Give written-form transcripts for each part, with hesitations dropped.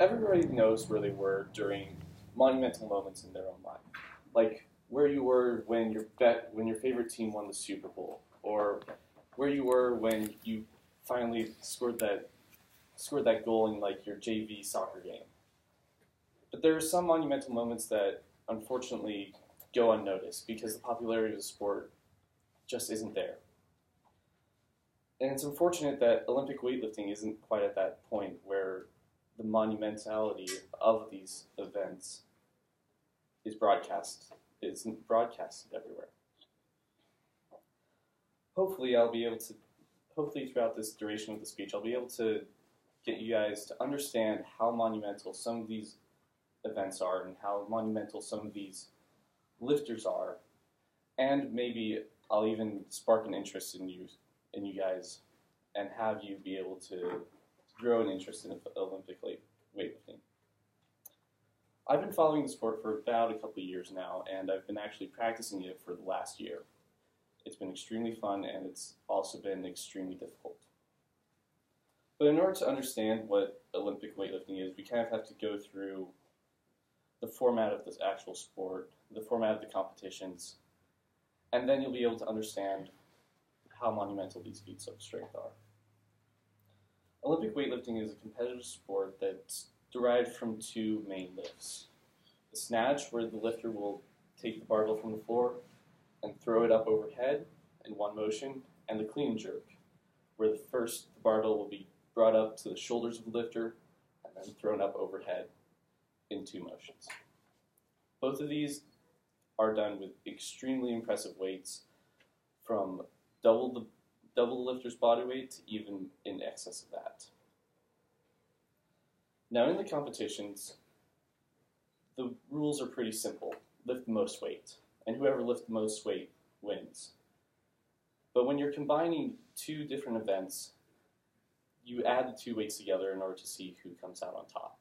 everybody knows where they were during monumental moments in their own life, like where you were when when your favorite team won the Super Bowl, or where you were when you finally scored that goal in like your JV soccer game. But there are some monumental moments that unfortunately go unnoticed because the popularity of the sport just isn't there. And it's unfortunate that Olympic weightlifting isn't quite at that point where the monumentality of these events isn't broadcasted everywhere. Hopefully throughout this duration of the speech, I'll be able to get you guys to understand how monumental some of these events are and how monumental some of these lifters are, and maybe I'll even spark an interest in you guys, and have you be able to grow an interest in Olympic weightlifting. I've been following the sport for about a couple of years now, and I've been actually practicing it for the last year. It's been extremely fun, and it's also been extremely difficult. But in order to understand what Olympic weightlifting is, we kind of have to go through the format of this actual sport, the format of the competitions, and then you'll be able to understand how monumental these feats of strength are. Olympic weightlifting is a competitive sport that's derived from two main lifts. The snatch, where the lifter will take the barbell from the floor and throw it up overhead in one motion, and the clean and jerk, where the barbell will be brought up to the shoulders of the lifter and then thrown up overhead in two motions. Both of these are done with extremely impressive weights, from double the lifter's body weight to even in excess of that. Now in the competitions, the rules are pretty simple. Lift the most weight, and whoever lifts the most weight wins. But when you're combining two different events, you add the two weights together in order to see who comes out on top.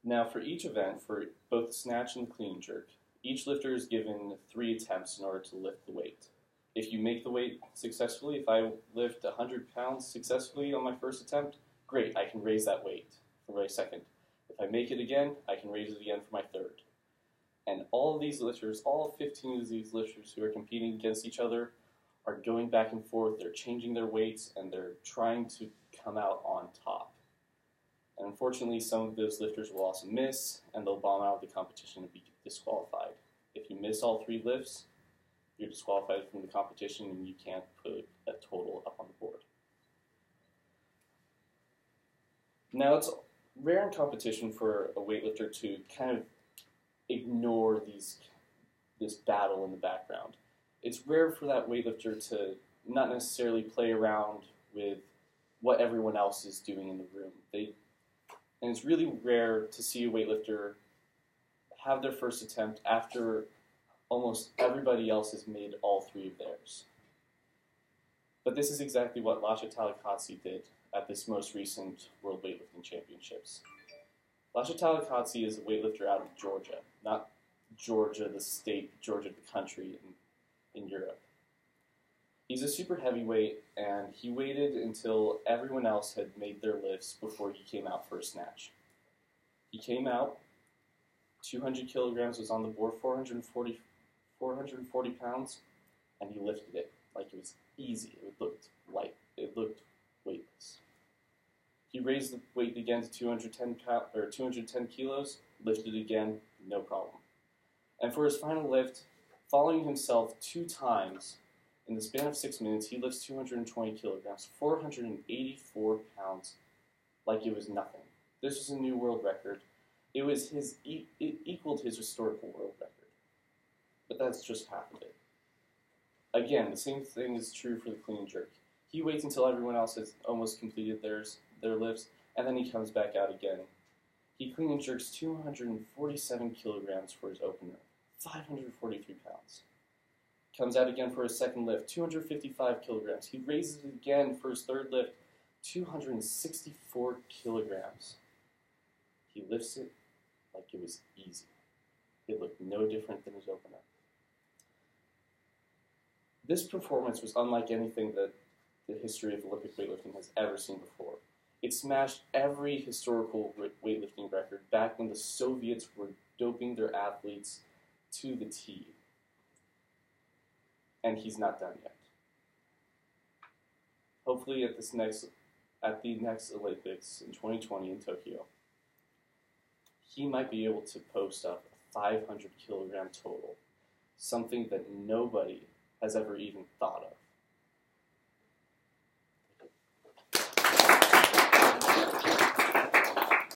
Now for each event, for both the snatch and the clean and jerk, each lifter is given 3 attempts in order to lift the weight. If you make the weight successfully, if I lift 100 pounds successfully on my first attempt, great, I can raise that weight for my second. If I make it again, I can raise it again for my third. And all of these lifters, all 15 of these lifters who are competing against each other, are going back and forth, they're changing their weights, and they're trying to come out on top. And unfortunately, some of those lifters will also miss, and they'll bomb out of the competition and be disqualified. If you miss all 3 lifts, you're disqualified from the competition and you can't put a total up on the board. Now, it's rare in competition for a weightlifter to kind of ignore this battle in the background. It's rare for that weightlifter to not necessarily play around with what everyone else is doing in the room. And it's really rare to see a weightlifter have their first attempt after almost everybody else has made all 3 of theirs. But this is exactly what Lasha Talakotsi did at this most recent World Weightlifting Championships. Lasha Talakotsi is a weightlifter out of Georgia, not Georgia the state, Georgia the country in Europe. He's a super heavyweight, and he waited until everyone else had made their lifts before he came out for a snatch. He came out, 200 kilograms was on the board, 440 pounds, and he lifted it like it was easy. It looked light. It looked weightless. He raised the weight again to 210 kilos, lifted again, no problem. And for his final lift, following himself 2 times, in the span of 6 minutes, he lifts 220 kilograms, 484 pounds, like it was nothing. This was a new world record. It equaled his historical world record. But that's just half of it. Again, the same thing is true for the clean and jerk. He waits until everyone else has almost completed their lifts, and then he comes back out again. He clean and jerks 247 kilograms for his opener, 543 pounds. Comes out again for his second lift, 255 kilograms. He raises it again for his third lift, 264 kilograms. He lifts it like it was easy. It looked no different than his opener. This performance was unlike anything that the history of Olympic weightlifting has ever seen before. It smashed every historical weightlifting record back when the Soviets were doping their athletes to the T. And he's not done yet. Hopefully at the next Olympics in 2020 in Tokyo, he might be able to post up a 500 kilogram total, something that nobody has ever even thought of.